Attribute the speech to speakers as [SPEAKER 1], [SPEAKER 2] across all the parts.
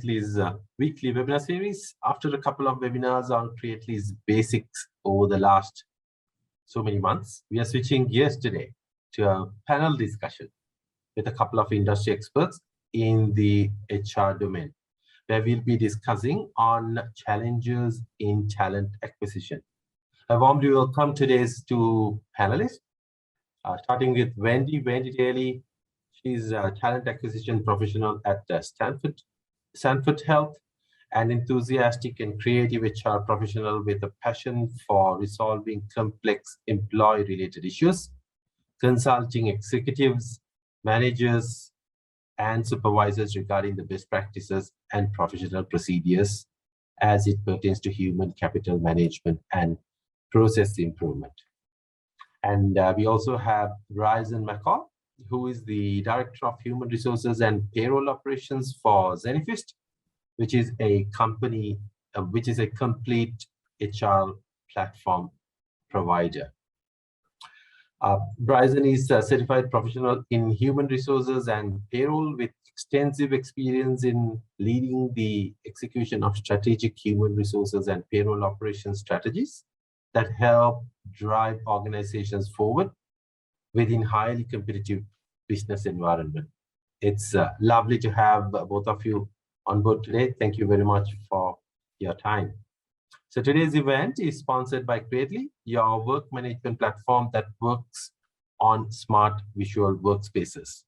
[SPEAKER 1] Creately's weekly webinar series. After a couple of webinars on Creately's basics over the last so many months, we are switching gears today to a panel discussion with a couple of industry experts in the HR domain, where we'll be discussing on challenges in talent acquisition. I warmly welcome today's two panelists, starting with Wendy Daly. She's a talent acquisition professional at Stanford Health, an enthusiastic and creative HR professional with a passion for resolving complex employee-related issues, consulting executives, managers, and supervisors regarding the best practices and professional procedures as it pertains to human capital management and process improvement. And we also have Bryson McCall, who is the Director of Human Resources and Payroll Operations for Zenefist, which is a company, which is a complete HR platform provider. Bryson is a certified professional in human resources and payroll with extensive experience in leading the execution of strategic human resources and payroll operations strategies that help drive organizations forward within highly competitive business environment. It's lovely to have both of you on board today. Thank you very much for your time. So today's event is sponsored by Creately, your work management platform that works on smart visual workspaces.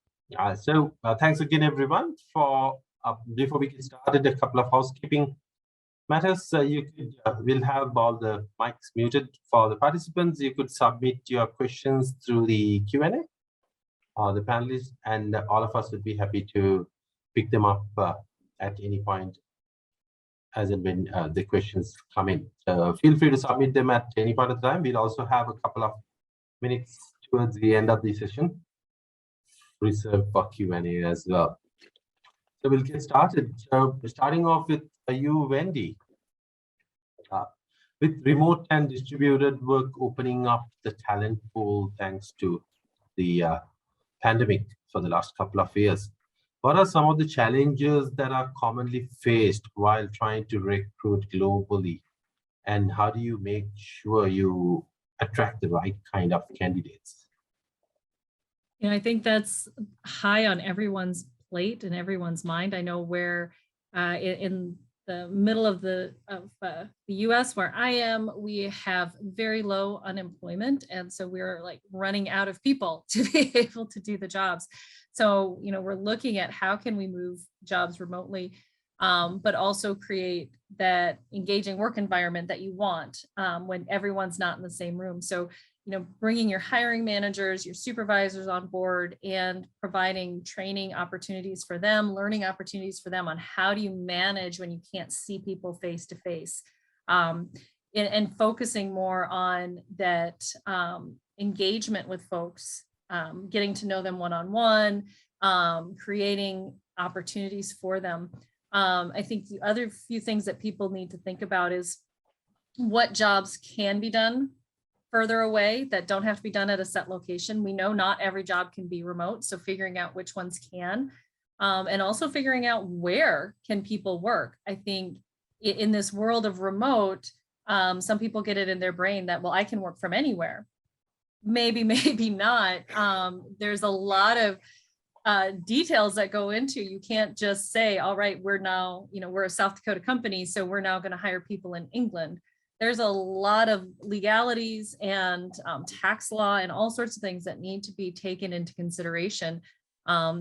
[SPEAKER 1] Thanks again, everyone. Before we get started, a couple of housekeeping matters. We'll have all the mics muted for the participants. You could submit your questions through the Q&A, the panelists, and all of us would be happy to pick them up at any point as and when the questions come in. Feel free to submit them at any point of time. We'll also have a couple of minutes towards the end of the session reserved for Q&A as well. So we'll get started. Starting off with you, Wendy. With remote and distributed work opening up the talent pool thanks to the pandemic for the last couple of years, what are some of the challenges that are commonly faced while trying to recruit globally? And how do you make sure you attract the right kind of candidates?
[SPEAKER 2] I think that's high on everyone's plate and everyone's mind. I know where in the middle of the US where I am, we have very low unemployment. And so we're like running out of people to be able to do the jobs. So, we're looking at how can we move jobs remotely, but also create that engaging work environment that you want when everyone's not in the same room. So, bringing your hiring managers, your supervisors on board and providing training opportunities for them, learning opportunities for them on how do you manage when you can't see people face to face, and focusing more on that engagement with folks, getting to know them one-on-one, creating opportunities for them. I think the other few things that people need to think about is what jobs can be done further away that don't have to be done at a set location. We know not every job can be remote, so figuring out which ones can, and also figuring out where can people work. I think in this world of remote, some people get it in their brain that, well, I can work from anywhere. Maybe not. There's a lot of details that go into. You can't just say, all right, we're now, we're a South Dakota company, so we're now going to hire people in England. There's a lot of legalities and tax law and all sorts of things that need to be taken into consideration.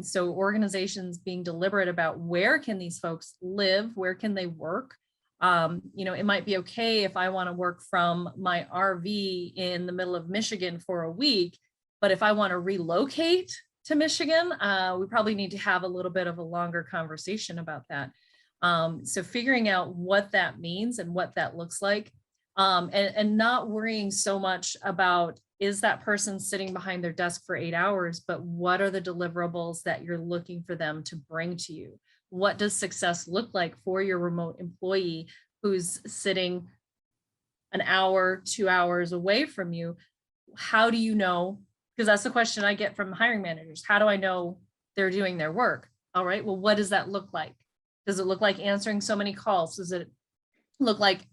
[SPEAKER 2] So organizations being deliberate about where can these folks live, where can they work. It might be okay if I want to work from my RV in the middle of Michigan for a week, but if I want to relocate to Michigan, we probably need to have a little bit of a longer conversation about that. So figuring out what that means and what that looks like, and not worrying so much about, is that person sitting behind their desk for 8 hours, but what are the deliverables that you're looking for them to bring to you? What does success look like for your remote employee who's sitting an hour, 2 hours away from you? How do you know? Because that's the question I get from hiring managers. How do I know they're doing their work? All right, well, what does that look like? Does it look like answering so many calls? Does it look like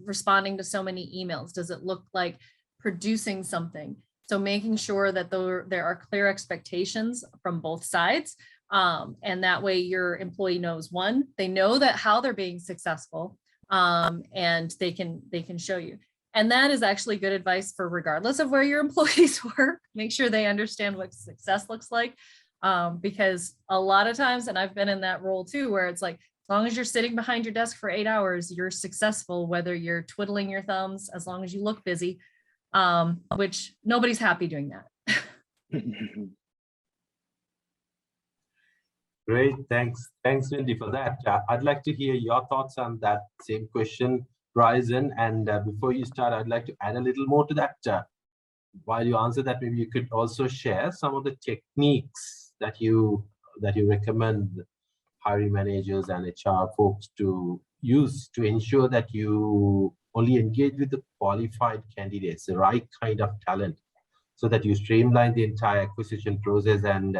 [SPEAKER 2] responding to so many emails? Does it look like producing something? So making sure that there are clear expectations from both sides. And that way your employee knows, one, they know that how they're being successful, and they can show you. And that is actually good advice for regardless of where your employees work. Make sure they understand what success looks like. Because a lot of times, and I've been in that role too, where it's like, as long as you're sitting behind your desk for 8 hours, you're successful, whether you're twiddling your thumbs, as long as you look busy, which nobody's happy doing that.
[SPEAKER 1] Great, thanks, Wendy, for that. I'd like to hear your thoughts on that same question, Bryson. And before you start, I'd like to add a little more to that. While you answer that, maybe you could also share some of the techniques that you recommend hiring managers and HR folks to use to ensure that you only engage with the qualified candidates, the right kind of talent, so that you streamline the entire acquisition process and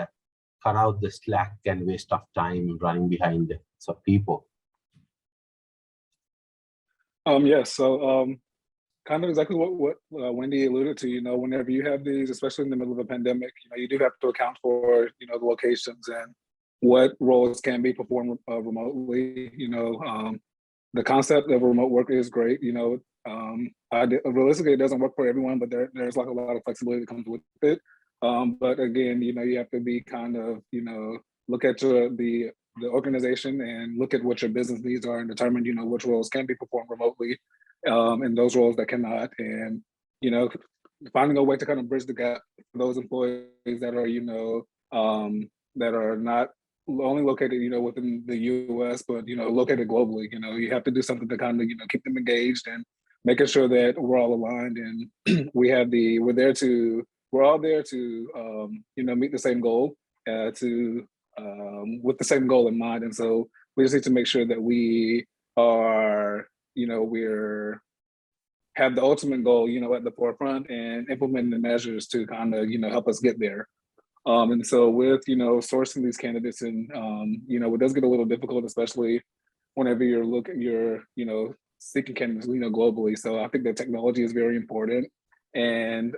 [SPEAKER 1] cut out the slack and waste of time running behind some people.
[SPEAKER 3] Yes, so kind of exactly what Wendy alluded to. Whenever you have these, especially in the middle of a pandemic, you do have to account for the locations and what roles can be performed remotely. The concept of remote work is great. Realistically, it doesn't work for everyone, but there's like a lot of flexibility that comes with it. But again, you have to be kind of, look at the organization and look at what your business needs are and determine, which roles can be performed remotely, and those roles that cannot. And, finding a way to kind of bridge the gap for those employees that are, that are not only located, within the US, but, located globally. You have to do something to kind of, keep them engaged and making sure that we're all aligned and we're all there to, meet the same goal, with the same goal in mind. And so we just need to make sure that we are, have the ultimate goal, at the forefront and implementing the measures to kind of, help us get there. And so with, sourcing these candidates and, it does get a little difficult, especially whenever you're seeking candidates, globally. So I think that technology is very important, and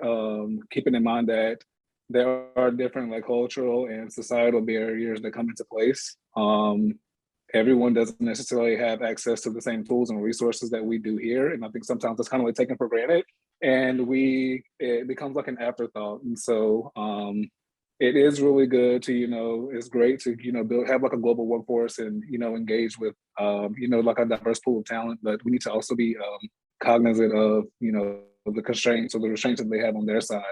[SPEAKER 3] keeping in mind that there are different cultural and societal barriers that come into place. Everyone doesn't necessarily have access to the same tools and resources that we do here. And I think sometimes it's kind of taken for granted, and it becomes like an afterthought. And so it is really good to, it's great to, have a global workforce and, engage with, a diverse pool of talent, but we need to also be cognizant of, the constraints or the restraints that they have on their side,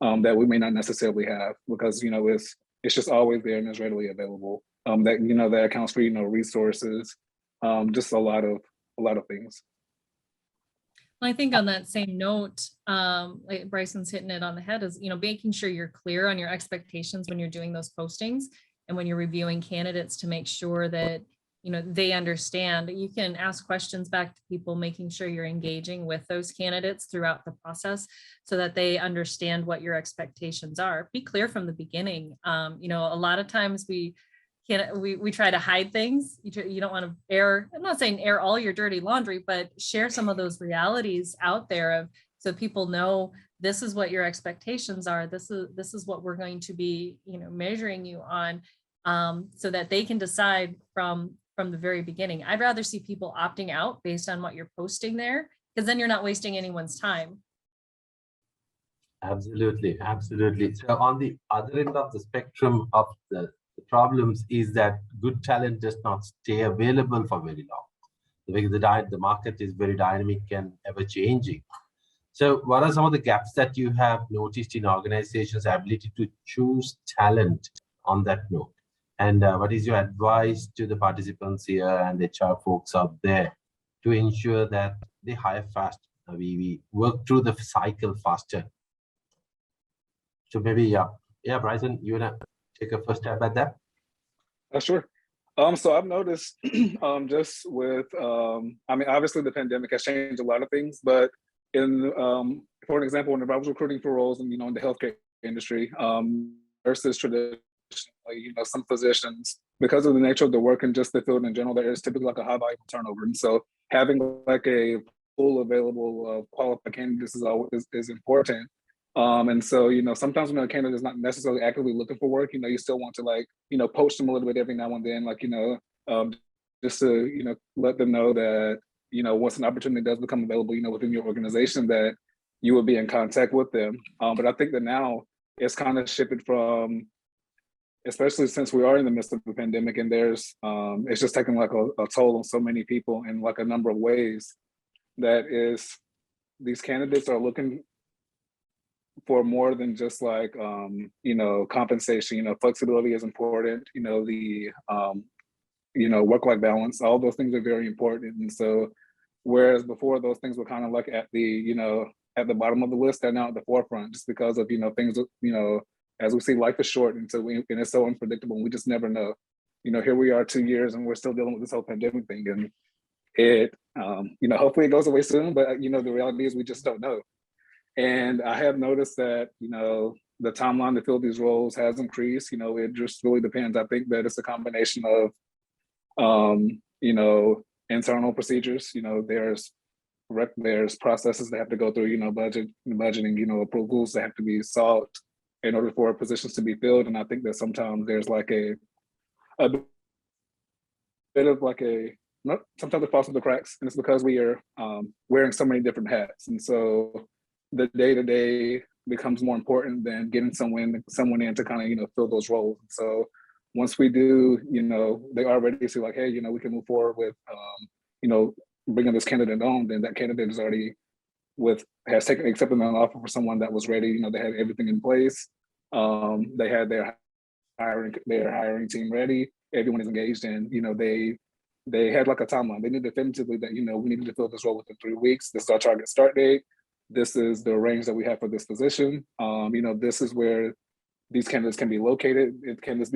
[SPEAKER 3] that we may not necessarily have, because, it's just always there and it's readily available. That accounts for, resources, just a lot of things.
[SPEAKER 2] I think on that same note, like Bryson's hitting it on the head, is, making sure you're clear on your expectations when you're doing those postings and when you're reviewing candidates, to make sure that, they understand. You can ask questions back to people, making sure you're engaging with those candidates throughout the process so that they understand what your expectations are. Be clear from the beginning. A lot of times we try to hide things. You don't want to air, I'm not saying air all your dirty laundry, but share some of those realities out there so people know this is what your expectations are. This is what we're going to be, measuring you on, so that they can decide from the very beginning. I'd rather see people opting out based on what you're posting there, because then you're not wasting anyone's time.
[SPEAKER 1] Absolutely. So on the other end of the spectrum of the problems is that good talent does not stay available for very long, because the market is very dynamic and ever changing. So what are some of the gaps that you have noticed in organizations' ability to choose talent on that note? And what is your advice to the participants here and the HR folks out there to ensure that they hire fast? We work through the cycle faster. So maybe, yeah, Bryson, you wanna take a first stab at that?
[SPEAKER 3] Sure. So I've noticed, just with, obviously the pandemic has changed a lot of things, but for an example, whenever I was recruiting for roles in the healthcare industry, versus traditionally, some physicians because of the nature of the work and just the field in general, there is typically like a high volume of turnover. And so having like a pool available of qualified candidates is important. And so, sometimes when a candidate is not necessarily actively looking for work, you still want to like, poach them a little bit every now and then, like, just to, let them know that, once an opportunity does become available, within your organization, that you will be in contact with them. But I think that now it's kind of shifted from, especially since we are in the midst of the pandemic, and there's, it's just taking like a toll on so many people in like a number of ways, that is, these candidates are looking for more than just like, compensation. Flexibility is important, the, work-life balance, all those things are very important. And so, whereas before those things were kind of like at the, at the bottom of the list, they're now at the forefront, just because of, things, as we see, life is short, and so and it's so unpredictable, and we just never know. Here we are 2 years and we're still dealing with this whole pandemic thing, and it, hopefully it goes away soon, but the reality is we just don't know. And I have noticed that, the timeline to fill these roles has increased. It just really depends. I think that it's a combination of, internal procedures. There's processes that have to go through, budgeting, approvals that have to be sought in order for positions to be filled. And I think that sometimes there's like a bit of like sometimes it falls through the cracks, and it's because we are wearing so many different hats. And so the day-to-day becomes more important than getting someone in to kind of, fill those roles. So once we do, they are ready to say like, hey, we can move forward with, bringing this candidate on, then that candidate is already accepted an offer for someone that was ready. They had everything in place. They had their hiring team ready. Everyone is engaged, and they had like a timeline. They knew definitively that we needed to fill this role within 3 weeks. This is our target start date. This is the range that we have for this position. This is where these candidates can be located. Can this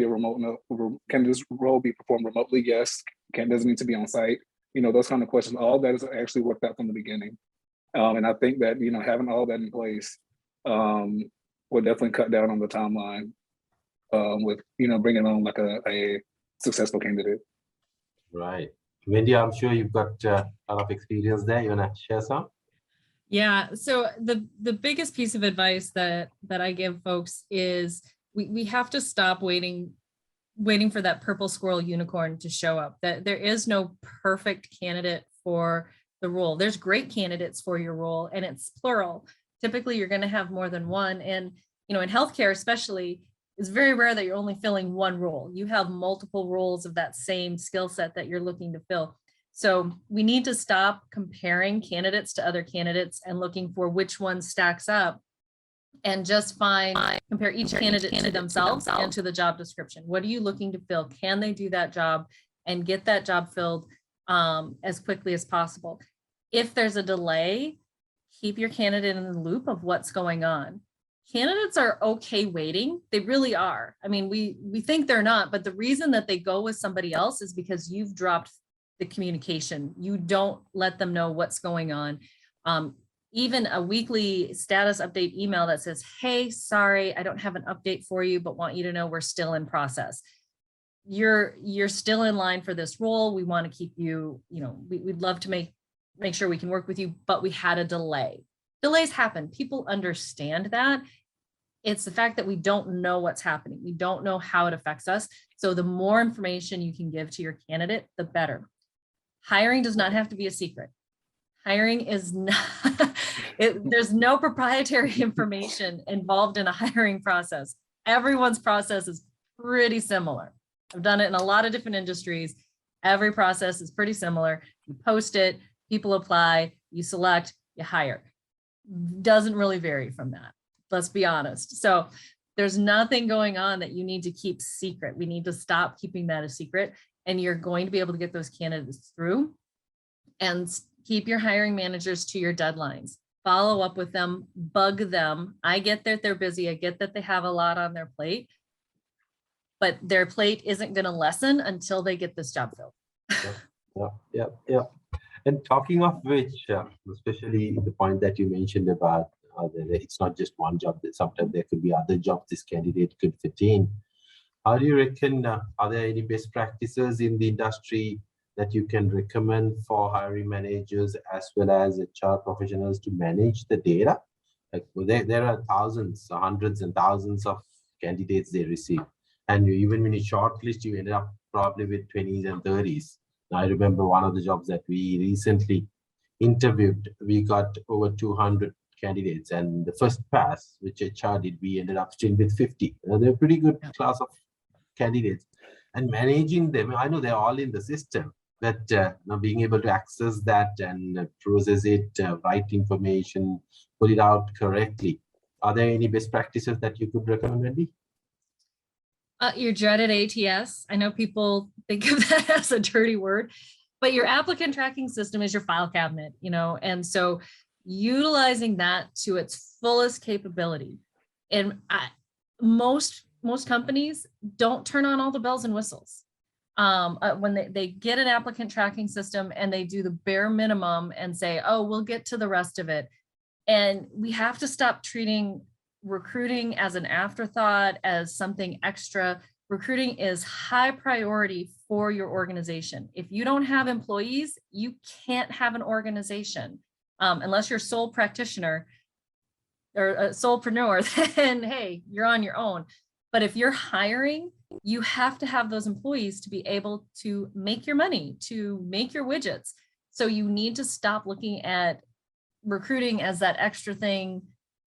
[SPEAKER 3] role be performed remotely? Yes. Does it need to be on site? Those kind of questions. All that is actually worked out from the beginning. And I think that, having all that in place will definitely cut down on the timeline with, bringing on like a successful candidate.
[SPEAKER 1] Right. Wendy, I'm sure you've got a lot of experience there. You want to share some?
[SPEAKER 2] Yeah. So the biggest piece of advice that I give folks is we have to stop waiting for that purple squirrel unicorn to show up. That there is no perfect candidate for the role. There's great candidates for your role, and it's plural. Typically, you're going to have more than one. And, in healthcare, especially, it's very rare that you're only filling one role. You have multiple roles of that same skill set that you're looking to fill. So we need to stop comparing candidates to other candidates and looking for which one stacks up, and just compare each candidate to themselves and to the job description. What are you looking to fill? Can they do that job and get that job filled as quickly as possible? If there's a delay, keep your candidate in the loop of what's going on. Candidates are okay waiting. They really are. I mean, we think they're not, but the reason that they go with somebody else is because you've dropped the communication. You don't let them know what's going on. Even a weekly status update email that says, hey, sorry, I don't have an update for you, but want you to know we're still in process. You're still in line for this role. We want to keep you, we'd love to make sure we can work with you, but we had a delay. Delays happen. People understand that. It's the fact that we don't know what's happening. We don't know how it affects us. So the more information you can give to your candidate, the better. Hiring does not have to be a secret. Hiring is not, there's no proprietary information involved in a hiring process. Everyone's process is pretty similar. I've done it in a lot of different industries. Every process is pretty similar. You post it, people apply, you select, you hire. Doesn't really vary from that. Let's be honest. So there's nothing going on that you need to keep secret. We need to stop keeping that a secret, and you're going to be able to get those candidates through. And keep your hiring managers to your deadlines. Follow up with them, bug them. I get that they're busy. I get that they have a lot on their plate, but their plate isn't going to lessen until they get this job filled.
[SPEAKER 1] Yeah. And talking of which, especially the point that you mentioned about it's not just one job, that sometimes there could be other jobs this candidate could fit in. How do you reckon, are there any best practices in the industry that you can recommend for hiring managers as well as HR professionals to manage the data? Like, there are thousands, hundreds and thousands of candidates they receive. And even when you shortlist, you end up probably with 20s and 30s. Now, I remember one of the jobs that we recently interviewed, we got over 200 candidates, and the first pass, which HR did, we ended up still with 50. They're a pretty good class of candidates. And managing them, I know they're all in the system, but now being able to access that and process it, write information, put it out correctly. Are there any best practices that you could recommend, Andy?
[SPEAKER 2] Your dreaded ATS. I know people think of that as a dirty word, but your applicant tracking system is your file cabinet, and so utilizing that to its fullest capability. And most companies don't turn on all the bells and whistles. When they get an applicant tracking system and they do the bare minimum and say, oh, we'll get to the rest of it. And we have to stop treating recruiting as an afterthought, as something extra. Recruiting is high priority for your organization. If you don't have employees, you can't have an organization. Unless you're a sole practitioner or a solopreneur, then hey, you're on your own. But if you're hiring, you have to have those employees to be able to make your money, to make your widgets. So you need to stop looking at recruiting as that extra thing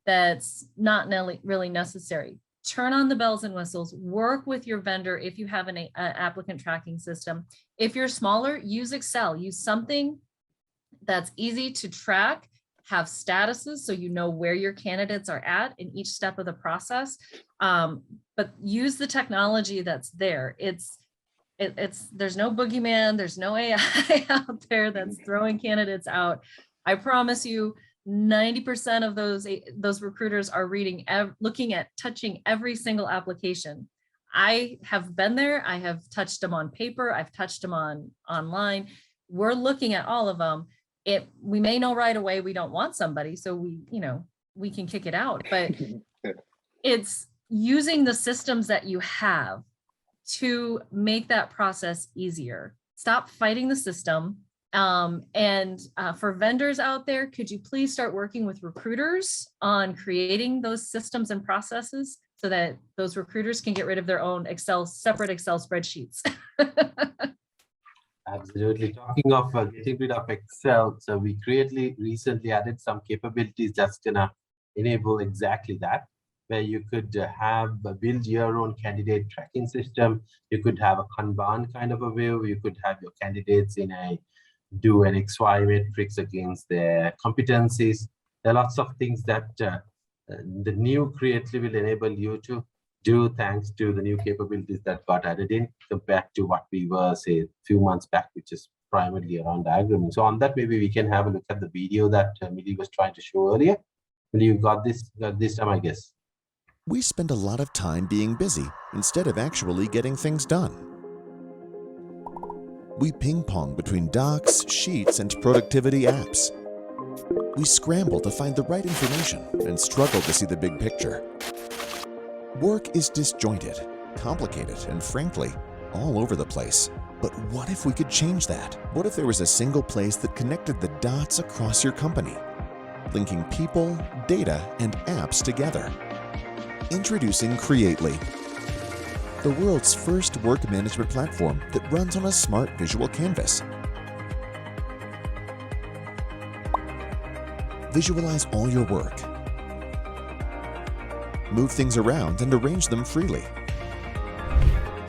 [SPEAKER 2] that's not really necessary. Turn on the bells and whistles, work with your vendor if you have an applicant tracking system. If you're smaller, use Excel, use something that's easy to track, have statuses so you know where your candidates are at in each step of the process. But use the technology that's there. There's no boogeyman, there's no AI out there that's throwing candidates out. I promise you, 90% of those recruiters are looking at touching every single application. I have been there. I have touched them on paper. I've touched them online. We're looking at all of them. We may know right away we don't want somebody, so we can kick it out. But it's using the systems that you have to make that process easier. Stop fighting the system. For vendors out there, could you please start working with recruiters on creating those systems and processes so that those recruiters can get rid of their own separate Excel spreadsheets?
[SPEAKER 1] Absolutely. Talking of getting rid of Excel, so we recently added some capabilities that's gonna enable exactly that, where you could build your own candidate tracking system. You could have a Kanban kind of a view. You could have your candidates do an XY matrix against their competencies. There are lots of things that the new Creately will enable you to do, thanks to the new capabilities that got added in compared to what we were, say, a few months back, which is primarily around diagramming. So on that, maybe we can have a look at the video that Millie was trying to show earlier. Millie, you got this time, I guess.
[SPEAKER 4] We spend a lot of time being busy instead of actually getting things done. We ping-pong between docs, sheets, and productivity apps. We scramble to find the right information and struggle to see the big picture. Work is disjointed, complicated, and frankly, all over the place. But what if we could change that? What if there was a single place that connected the dots across your company, linking people, data, and apps together? Introducing Creately, the world's first work management platform that runs on a smart visual canvas. Visualize all your work. Move things around and arrange them freely.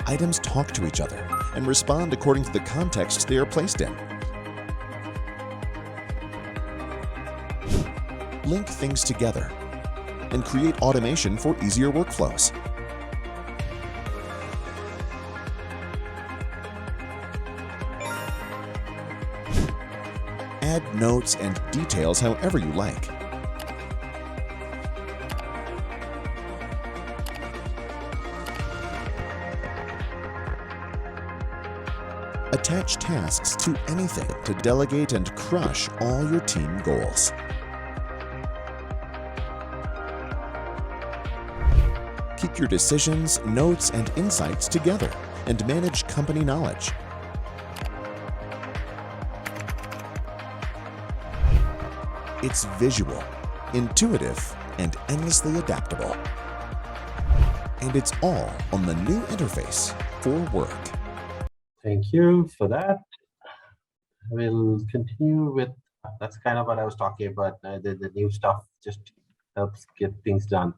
[SPEAKER 4] Items talk to each other and respond according to the context they are placed in. Link things together and create automation for easier workflows. Add notes and details however you like. Attach tasks to anything to delegate and crush all your team goals. Keep your decisions, notes, and insights together and manage company knowledge. It's visual, intuitive, and endlessly adaptable. And it's all on the new interface for work.
[SPEAKER 1] Thank you for that. We'll continue with, that's kind of what I was talking about. The new stuff just helps get things done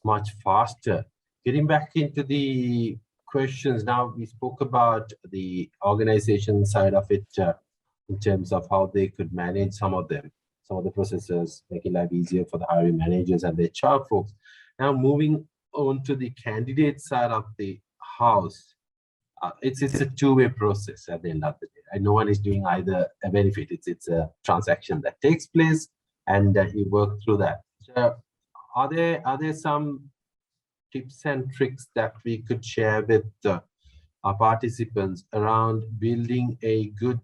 [SPEAKER 1] much faster. Getting back into the questions now, we spoke about the organization side of it in terms of how they could manage some of the processes, making life easier for the hiring managers and the HR folks. Now moving on to the candidate side of the house, it's a two-way process at the end of the day. And no one is doing either a benefit. It's a transaction that takes place, and you work through that. So are there some tips and tricks that we could share with our participants around building a good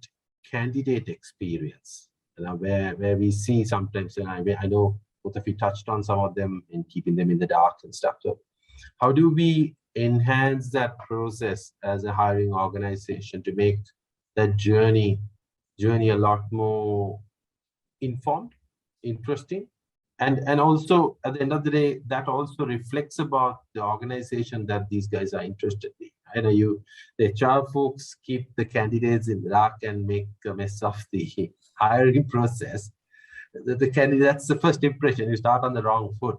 [SPEAKER 1] candidate experience? Where we see sometimes, and I know both of you touched on some of them in keeping them in the dark and stuff. So how do we enhance that process as a hiring organization to make that journey a lot more informed, interesting, and also at the end of the day, that also reflects about the organization that these guys are interested in. I know the HR folks keep the candidates in the dark and make a mess of the hiring process. The candidate, that's the first impression. You start on the wrong foot.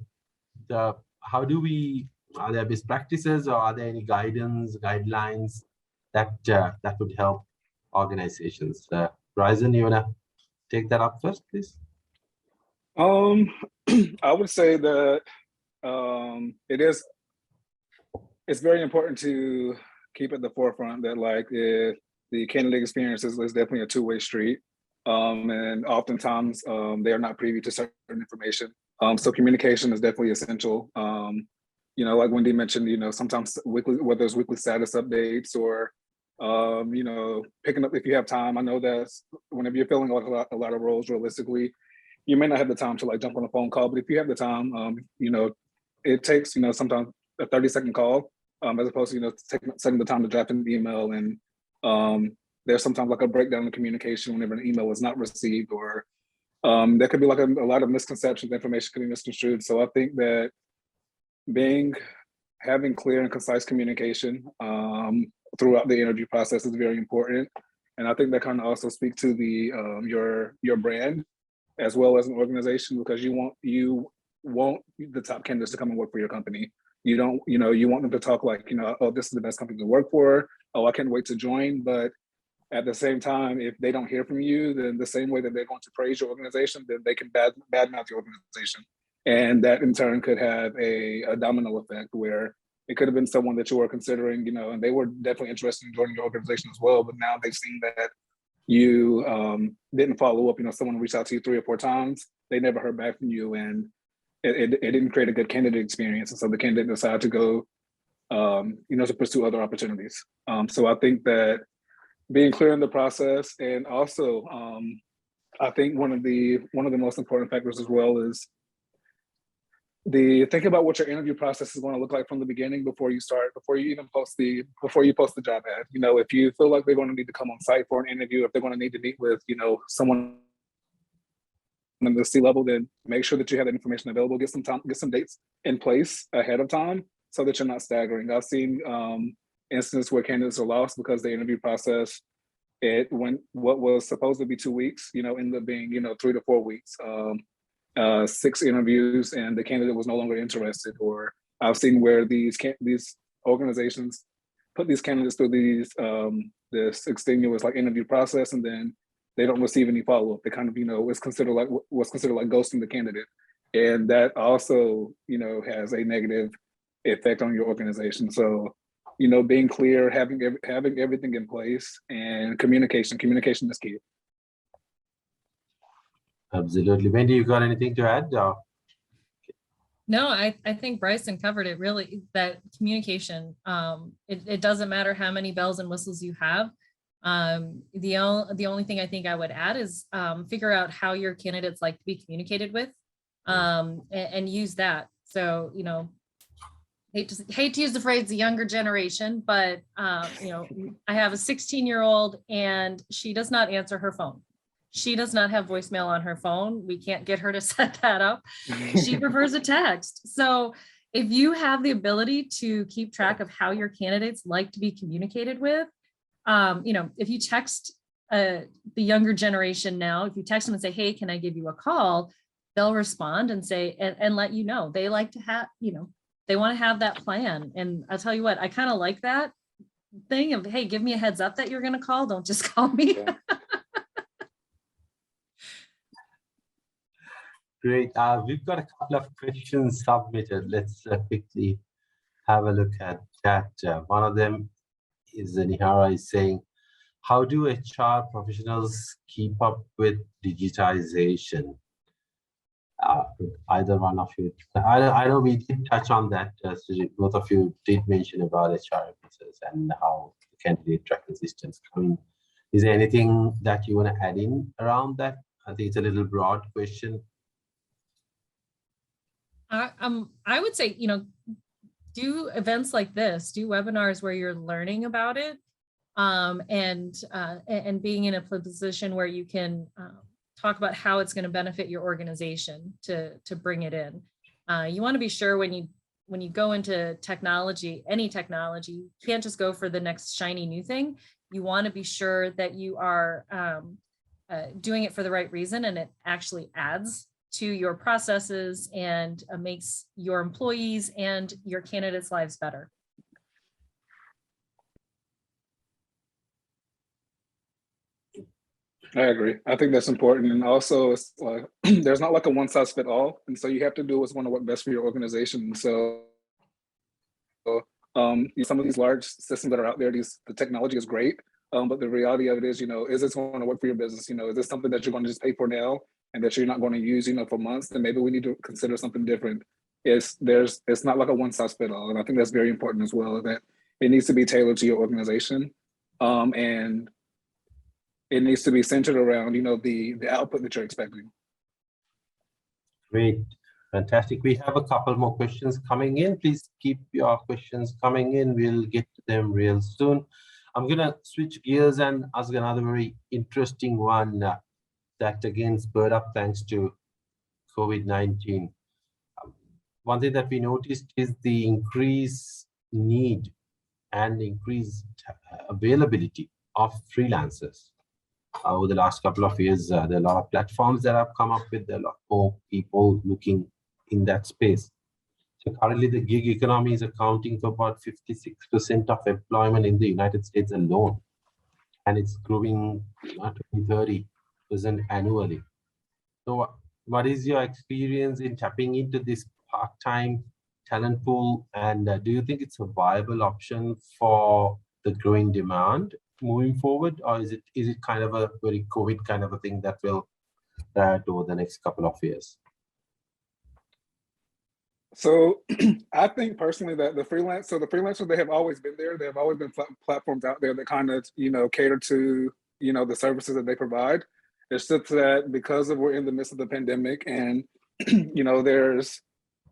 [SPEAKER 1] How do we? Are there best practices, or are there any guidelines that would help organizations? Bryson, you wanna take that up first, please?
[SPEAKER 3] I would say that it's very important to keep at the forefront that like if the candidate experience is definitely a two-way street, and oftentimes they are not privy to certain information. So communication is definitely essential. You know, like Wendy mentioned, you know, sometimes whether it's weekly status updates or, you know, picking up if you have time. I know that whenever you're filling a lot of roles realistically, you may not have the time to like jump on a phone call, but if you have the time, you know, it takes, you know, sometimes a 30-second call, as opposed to, you know, taking the time to draft an email. And there's sometimes like a breakdown in communication whenever an email is not received, or there could be like a lot of misconceptions, information could be misconstrued. So I think that having clear and concise communication throughout the interview process is very important. And I think that kind of also speaks to the your brand as well as an organization, because you want the top candidates to come and work for your company. You don't, you know, you want them to talk like, you know, oh, this is the best company to work for. Oh, I can't wait to join. But at the same time, if they don't hear from you, then the same way that they're going to praise your organization, then they can badmouth your organization. And that in turn could have a domino effect where it could have been someone that you were considering, you know, and they were definitely interested in joining your organization as well. But now they've seen that you didn't follow up, you know, someone reached out to you 3 or 4 times, they never heard back from you, and it didn't create a good candidate experience. And so the candidate decided to go, you know, to pursue other opportunities. So I think that being clear in the process, and also I think one of the most important factors as well is think about what your interview process is going to look like from the beginning before you post the job ad. You know, if you feel like they're going to need to come on site for an interview, if they're going to need to meet with, you know, someone in the C-level, then make sure that you have that information available. Get some dates in place ahead of time so that you're not staggering. I've seen instances where candidates are lost because the interview process, it went what was supposed to be 2 weeks, you know, ended up being, you know, 3 to 4 weeks. 6 interviews and the candidate was no longer interested. Or I've seen where these organizations put these candidates through this extenuous like interview process, and then they don't receive any follow-up. They kind of, you know, what's considered like ghosting the candidate. And that also, you know, has a negative effect on your organization. So, you know, being clear, having everything in place, and communication is key.
[SPEAKER 1] Absolutely. Wendy, you got anything to add?
[SPEAKER 2] No, I think Bryson covered it really, that communication, it doesn't matter how many bells and whistles you have. The only thing I think I would add is figure out how your candidates like to be communicated with, and use that. So, you know, hate to use the phrase the younger generation, but you know, I have a 16-year-old and she does not answer her phone. She does not have voicemail on her phone. We can't get her to set that up. She prefers a text. So if you have the ability to keep track of how your candidates like to be communicated with, you know, if you text the younger generation now, if you text them and say, hey, can I give you a call? They'll respond and say, and let you know. They like to have, you know, they want to have that plan. And I'll tell you what, I kind of like that thing of, hey, give me a heads up that you're going to call. Don't just call me.
[SPEAKER 3] Yeah.
[SPEAKER 1] Great. We've got a couple of questions submitted. Let's quickly have a look at that. One of them is Nihara is saying, how do HR professionals keep up with digitization? Either one of you. I know we did touch on that. Both of you did mention about HR officers and how the candidate tracking systems come in. Is there anything that you want to add in around that? I think it's a little broad question.
[SPEAKER 2] I would say, you know, do events like this, do webinars where you're learning about it, and being in a position where you can talk about how it's going to benefit your organization to bring it in. You want to be sure when you go into technology, any technology, you can't just go for the next shiny new thing. You want to be sure that you are doing it for the right reason and it actually adds to your processes and makes your employees and your candidates' lives better.
[SPEAKER 3] I agree. I think that's important. And also, it's like, there's not like a one size fit all. And so you have to do what's going to work best for your organization. So some of these large systems that are out there, the technology is great. But the reality of it is, you know, is this going to work for your business? You know, is this something that you're going to just pay for now and that you're not going to use, you know, for months? Then maybe we need to consider something different. It's not like a one size fit all. And I think that's very important as well, that it needs to be tailored to your organization. And it needs to be centered around, you know, the output that you're expecting.
[SPEAKER 1] Great, fantastic. We have a couple more questions coming in. Please keep your questions coming in. We'll get to them real soon. I'm gonna switch gears and ask another very interesting one that again spurred up thanks to COVID-19. One thing that we noticed is the increased need and increased availability of freelancers. Over the last couple of years, there are a lot of platforms that have come up with a lot more people looking in that space. So currently the gig economy is accounting for about 56% of employment in the United States alone. And it's growing 20-30% annually. So what is your experience in tapping into this part-time talent pool? And do you think it's a viable option for the growing demand moving forward, or is it kind of a very COVID kind of a thing that will over the next couple of years?
[SPEAKER 3] So I think personally that the freelancers, they have always been there. There have always been platforms out there that kind of, you know, cater to, you know, the services that they provide. It's just that because we're in the midst of the pandemic and, you know, there's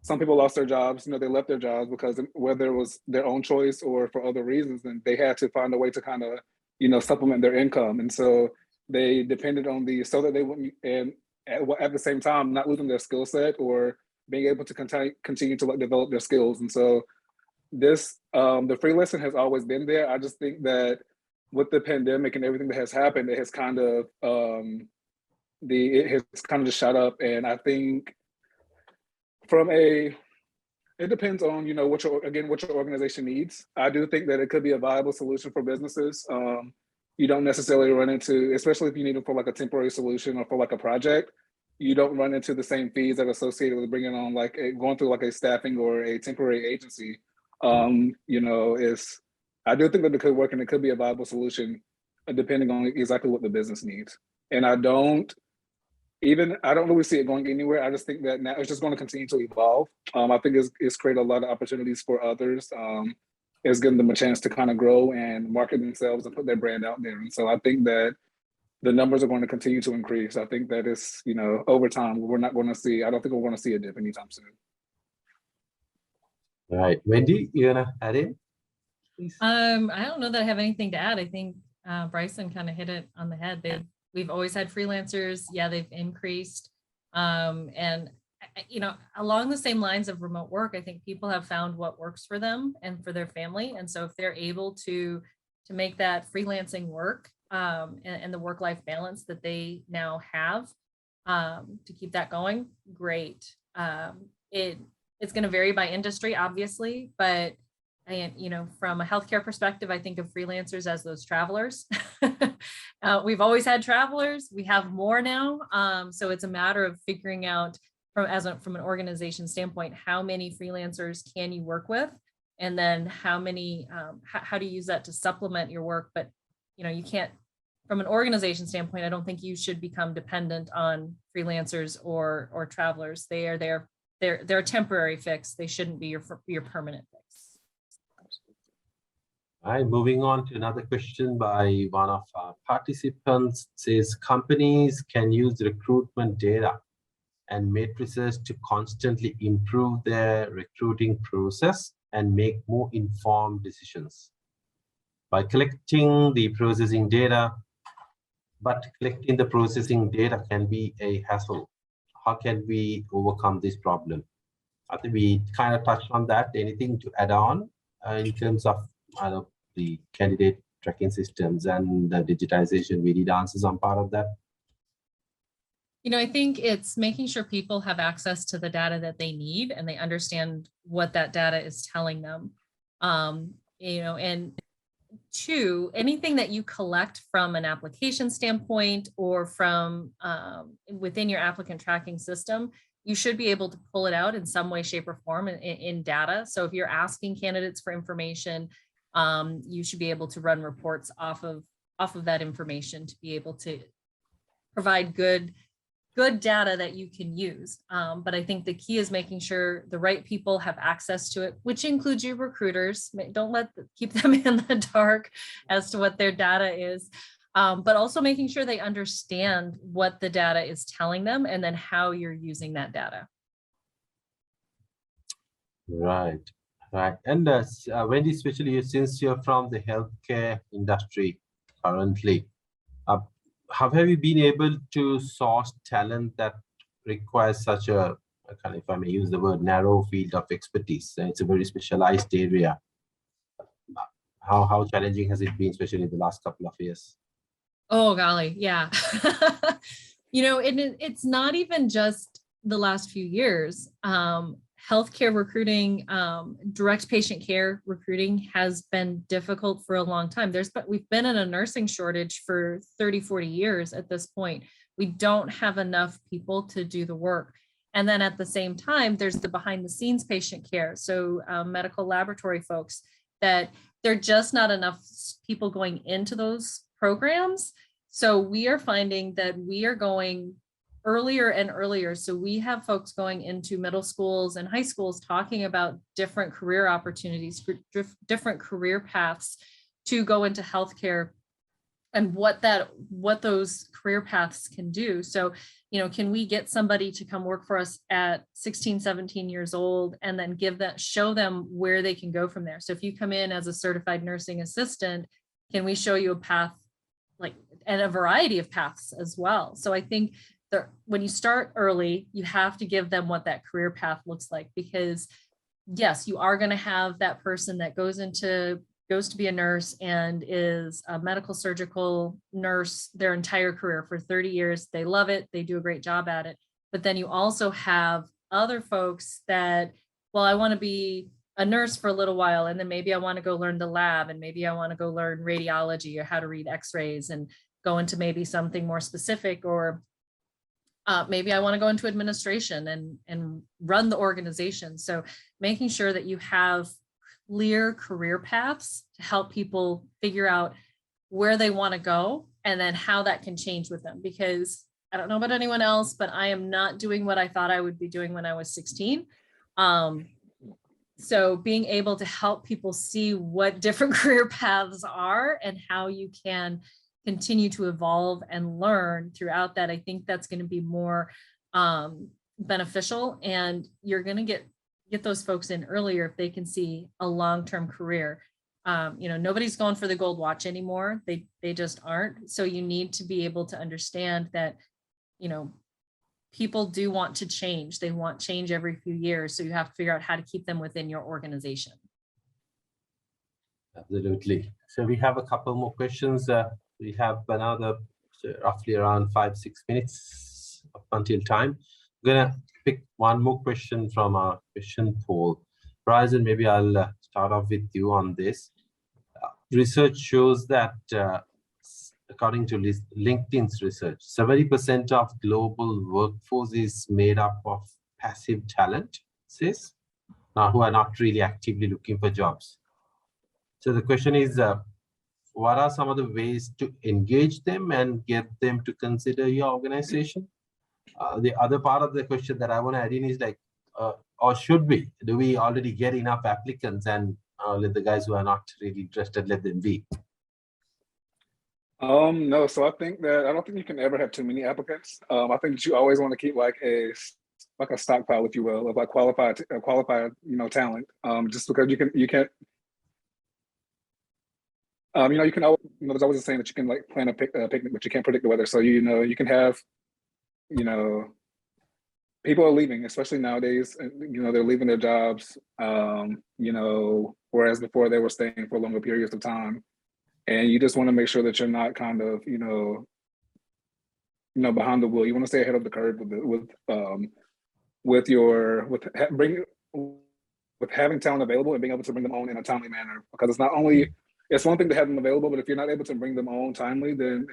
[SPEAKER 3] some people lost their jobs, you know, they left their jobs because whether it was their own choice or for other reasons, then they had to find a way to kind of, you know, supplement their income. And so they depended on so that they wouldn't, and at the same time, not losing their skill set or being able to continue to like develop their skills. And so this, the freelancing has always been there. I just think that with the pandemic and everything that has happened, it has kind of, it has kind of just shot up. And I think it depends on, you know, what your organization needs. I do think that it could be a viable solution for businesses. You don't necessarily run into, especially if you need it for like a temporary solution or for like a project, you don't run into the same fees that are associated with bringing on going through like a staffing or a temporary agency. You know, I do think that it could work and it could be a viable solution depending on exactly what the business needs. And I don't really see it going anywhere. I just think that now it's just going to continue to evolve. I think it's created a lot of opportunities for others. It's given them a chance to kind of grow and market themselves and put their brand out there. And so I think that the numbers are going to continue to increase. I think that it's, you know, over time, I don't think we're going to see a dip anytime soon.
[SPEAKER 1] Right. Wendy, you gonna add in, please?
[SPEAKER 2] I don't know that I have anything to add. I think Bryson kind of hit it on the head. We've always had freelancers. Yeah, they've increased. And along the same lines of remote work, I think people have found what works for them and for their family. And so if they're able to make that freelancing work and the work-life balance that they now have to keep that going, great. It's going to vary by industry, obviously, but from a healthcare perspective, I think of freelancers as those travelers. We've always had travelers. We have more now. So it's a matter of figuring out from an organization standpoint, how many freelancers can you work with? And then how many, how do you use that to supplement your work? But, you can't, from an organization standpoint, I don't think you should become dependent on freelancers or travelers. They are there. They're a temporary fix. They shouldn't be your permanent fix.
[SPEAKER 1] All right, moving on to another question by one of our participants. It says companies can use recruitment data and matrices to constantly improve their recruiting process and make more informed decisions. By collecting the processing data, but collecting the processing data can be a hassle. How can we overcome this problem? I think we kind of touched on that. Anything to add on in terms of the candidate tracking systems and the digitization? We need answers on part of that.
[SPEAKER 2] I think it's making sure people have access to the data that they need and they understand what that data is telling them. And two, anything that you collect from an application standpoint or from within your applicant tracking system, you should be able to pull it out in some way, shape, or form in data. So if you're asking candidates for information, you should be able to run reports off of that information to be able to provide good data that you can use. But I think the key is making sure the right people have access to it, which includes your recruiters. Don't keep them in the dark as to what their data is, but also making sure they understand what the data is telling them and then how you're using that data.
[SPEAKER 1] Right. And Wendy, especially since you're from the healthcare industry currently, have you been able to source talent that requires such a, if I may use the word, narrow field of expertise? It's a very specialized area. How challenging has it been, especially in the last couple of years?
[SPEAKER 2] Oh, golly, yeah. It's not even just the last few years. Healthcare recruiting, direct patient care recruiting has been difficult for a long time. We've been in a nursing shortage for 30, 40 years at this point. We don't have enough people to do the work. And then at the same time, there's the behind the scenes patient care. So medical laboratory folks, that there are just not enough people going into those programs. So we are finding that we are going earlier and earlier. So we have folks going into middle schools and high schools talking about different career opportunities, different career paths to go into healthcare and what those career paths can do. So, can we get somebody to come work for us at 16, 17 years old and then show them where they can go from there? So if you come in as a certified nursing assistant, can we show you a path, and a variety of paths as well? So I think when you start early, you have to give them what that career path looks like, because yes, you are going to have that person that goes to be a nurse and is a medical surgical nurse their entire career for 30 years. They love it. They do a great job at it. But then you also have other folks that, well, I want to be a nurse for a little while, and then maybe I want to go learn the lab, and maybe I want to go learn radiology or how to read x-rays and go into maybe something more specific, or maybe I want to go into administration and run the organization. So making sure that you have clear career paths to help people figure out where they want to go and then how that can change with them. Because I don't know about anyone else, but I am not doing what I thought I would be doing when I was 16. So being able to help people see what different career paths are and how you can continue to evolve and learn throughout that, I think that's going to be more beneficial, and you're going to get get those folks in earlier if they can see a long-term career. Nobody's going for the gold watch anymore. They just aren't. So you need to be able to understand that, people do want to change. They want change every few years. So you have to figure out how to keep them within your organization.
[SPEAKER 1] Absolutely. So we have a couple more questions. We have another roughly around 5-6 minutes up until time. I'm gonna pick one more question from our question poll. Bryson, maybe I'll start off with you on this. Research shows that according to LinkedIn's research, 70% of global workforce is made up of passive talent, who are not really actively looking for jobs. So the question is, what are some of the ways to engage them and get them to consider your organization? The other part of the question that I want to add in is like, or should we? Do we already get enough applicants and let the guys who are not really interested, let them be?
[SPEAKER 3] No, so I don't think you can ever have too many applicants. I think that you always want to keep like a stockpile, if you will, of like qualified, talent. Just because you can't. You can always, there's always a saying that you can like plan a picnic, but you can't predict the weather. So, you can have, people are leaving, especially nowadays, they're leaving their jobs, whereas before they were staying for longer periods of time. And you just want to make sure that you're not kind of, behind the wheel. You want to stay ahead of the curve with having talent available and being able to bring them on in a timely manner. Because it's one thing to have them available, but if you're not able to bring them on timely, then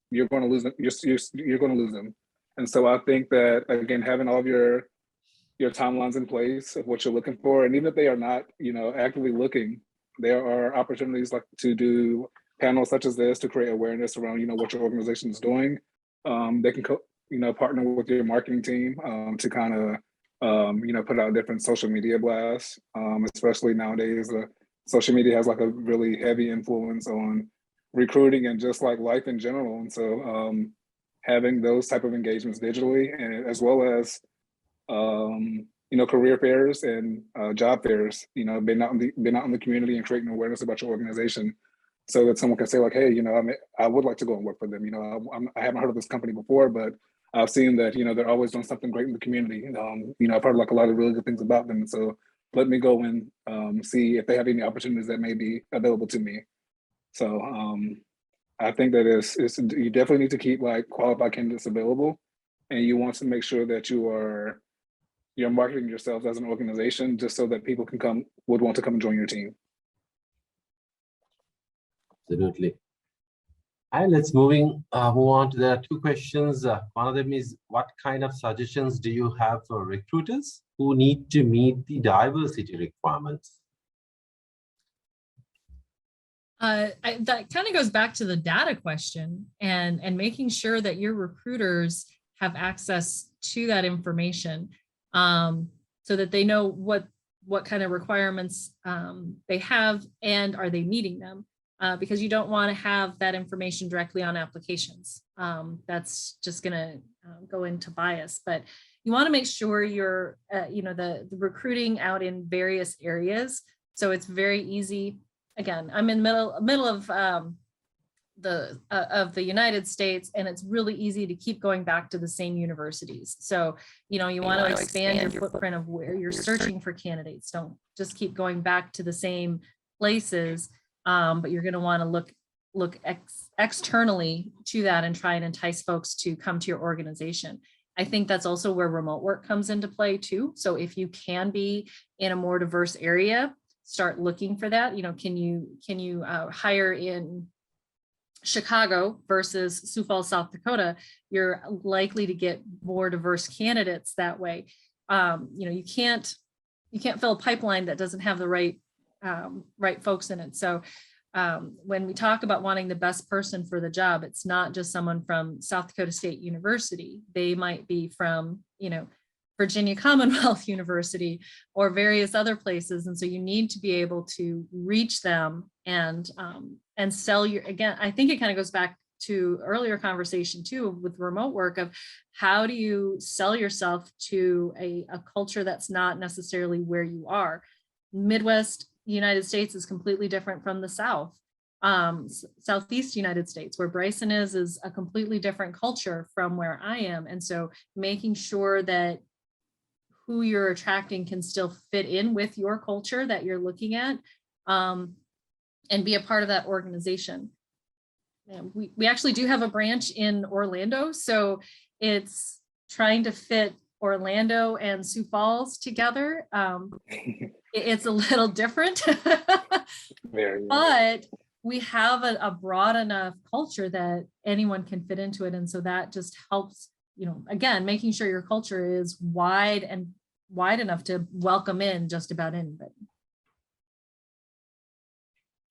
[SPEAKER 3] you're going to lose them. You're going to lose them. And so I think that, again, having all of your timelines in place of what you're looking for, and even if they are not, actively looking, there are opportunities like to do panels such as this to create awareness around, what your organization is doing. They can, partner with your marketing team to kind of, put out different social media blasts, especially nowadays. Social media has like a really heavy influence on recruiting and just like life in general. And so having those type of engagements digitally, and as well as, career fairs and job fairs, being out in the community and creating awareness about your organization so that someone can say like, hey, I would like to go and work for them. I haven't heard of this company before, but I've seen that, they're always doing something great in the community. I've heard like a lot of really good things about them. So let me go and see if they have any opportunities that may be available to me. So I think that you definitely need to keep like qualified candidates available, and you want to make sure that you're marketing yourselves as an organization just so that people would want to come and join your team.
[SPEAKER 1] Absolutely. And let's move on to the two questions. One of them is, what kind of suggestions do you have for recruiters who need to meet the diversity requirements?
[SPEAKER 2] That kind of goes back to the data question and making sure that your recruiters have access to that information so that they know what kind of requirements they have and are they meeting them. Because you don't want to have that information directly on applications. That's just going to go into bias. But you want to make sure you're, the recruiting out in various areas. So it's very easy. Again, I'm in the middle of the United States, and it's really easy to keep going back to the same universities. So, you want to expand your footprint of where you're searching for candidates. Don't just keep going back to the same places. But you're going to want to look externally to that and try and entice folks to come to your organization. I think that's also where remote work comes into play too. So if you can be in a more diverse area, start looking for that. Can you hire in Chicago versus Sioux Falls, South Dakota? You're likely to get more diverse candidates that way. You can't fill a pipeline that doesn't have the right folks in it. So when we talk about wanting the best person for the job, it's not just someone from South Dakota State University. They might be from, Virginia Commonwealth University or various other places. And so you need to be able to reach them and sell again, I think it kind of goes back to earlier conversation too with remote work of how do you sell yourself to a culture that's not necessarily where you are. Midwest United States is completely different from the South. Southeast United States, where Bryson is a completely different culture from where I am. And so making sure that who you're attracting can still fit in with your culture that you're looking at, and be a part of that organization. We actually do have a branch in Orlando, so it's trying to fit Orlando and Sioux Falls together. It's a little different, but we have a broad enough culture that anyone can fit into it. And so that just helps, again, making sure your culture is wide enough to welcome in just about anybody.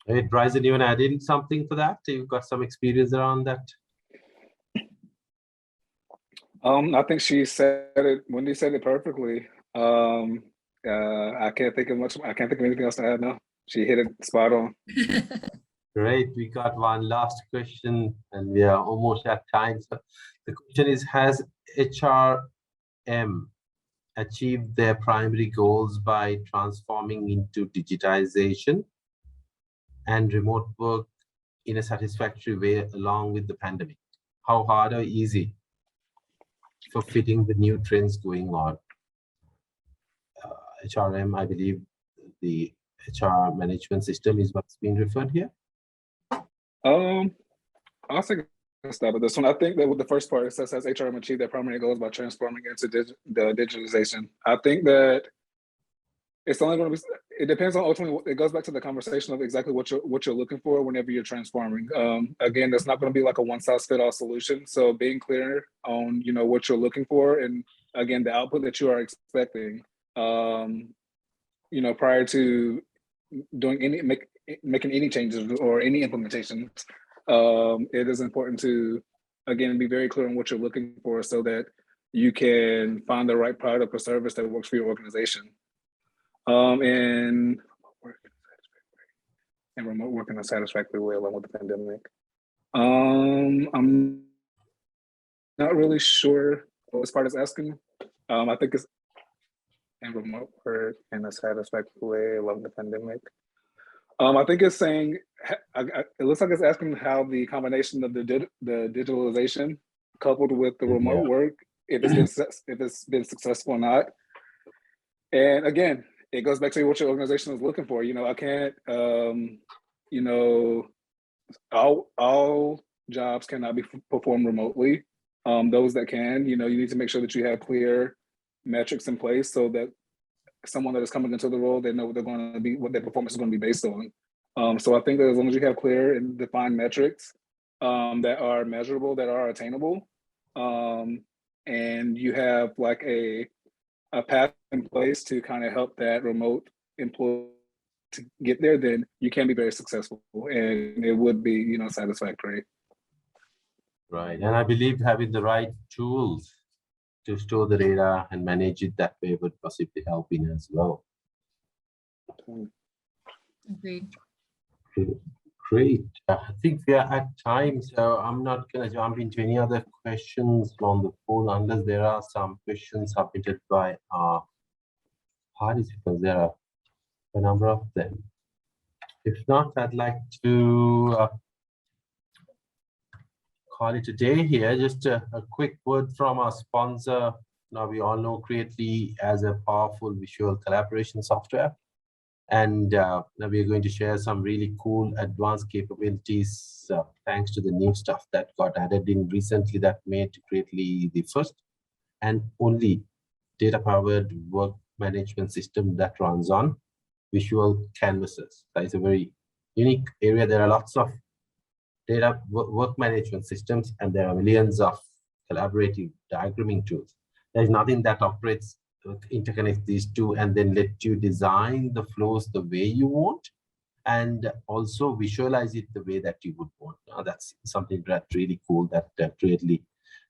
[SPEAKER 1] Hey, Bryson, you want to add in something for that? You've got some experience around that.
[SPEAKER 3] I think she said it. Wendy said it perfectly. I can't think of much. I can't think of anything else to add now. She hit it spot on.
[SPEAKER 1] Great. We got one last question, and we are almost at time. So the question is: has HRM achieved their primary goals by transforming into digitization and remote work in a satisfactory way along with the pandemic? How hard or easy for fitting the new trends going on? HRM, I believe the HR management system is what's being referred here.
[SPEAKER 3] I'll take a stab at this one. I think that with the first part, it says, has HRM achieved their primary goals by transforming into the digitalization? I think that it's only going to be, it depends on ultimately, it goes back to the conversation of exactly what you're looking for whenever you're transforming. Again, there's not going to be like a one-size-fits-all solution. So being clear on, what you're looking for, and again, the output that you are expecting, prior to doing making any changes or any implementations, it is important to, again, be very clear on what you're looking for so that you can find the right product or service that works for your organization. And remote work in a satisfactory way along with the pandemic. I'm not really sure what this part is asking. I think it's and remote work in a satisfactory way along the pandemic. I think it's saying, it looks like it's asking how the combination of the digitalization coupled with the remote work, if it's been successful or not. And again, it goes back to what your organization is looking for. I can't, all jobs cannot be performed remotely. Those that can, you need to make sure that you have clear metrics in place so that someone that is coming into the role, they know what they're going to be, what their performance is going to be based on. So I think that as long as you have clear and defined metrics that are measurable, that are attainable, and you have like a path in place to kind of help that remote employee to get there, then you can be very successful, and it would be, satisfactory.
[SPEAKER 1] Right, and I believe having the right tools to store the data and manage it that way would possibly help in as well.
[SPEAKER 2] Agreed.
[SPEAKER 1] Great. I think we are at time, so I'm not going to jump into any other questions on the phone unless there are some questions submitted by our participants. There are a number of them. If not, I'd like to call it a day here. Just a quick word from our sponsor. Now, we all know Creately as a powerful visual collaboration software. And now we're going to share some really cool advanced capabilities thanks to the new stuff that got added in recently that made Creately the first and only data-powered work management system that runs on visual canvases. That is a very unique area. There are lots of data work management systems, and there are millions of collaborative diagramming tools. There's nothing that operates, interconnects these two, and then let you design the flows the way you want, and also visualize it the way that you would want. Now, that's something that's really cool that Creately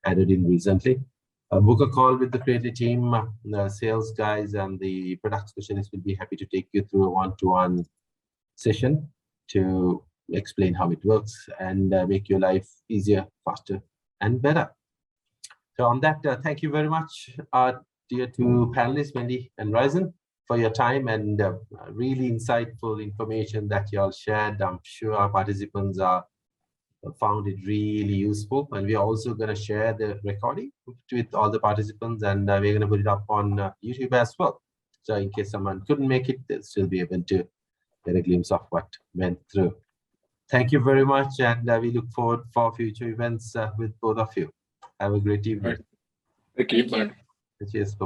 [SPEAKER 1] added in recently. Book a call with the Creately team. The sales guys and the product specialists will be happy to take you through a one-to-one session to explain how it works and make your life easier, faster, and better. So on that, thank you very much, dear two panelists, Wendy and Ryzen, for your time and really insightful information that you all shared. I'm sure our participants found it really useful, and we're also going to share the recording with all the participants, and we're going to put it up on YouTube as well. So in case someone couldn't make it, they'll still be able to get a glimpse of what went through. Thank you very much, and we look forward for future events with both of you. Have a great evening.
[SPEAKER 3] Thank you.
[SPEAKER 2] Thank you.
[SPEAKER 1] Cheers. Bye.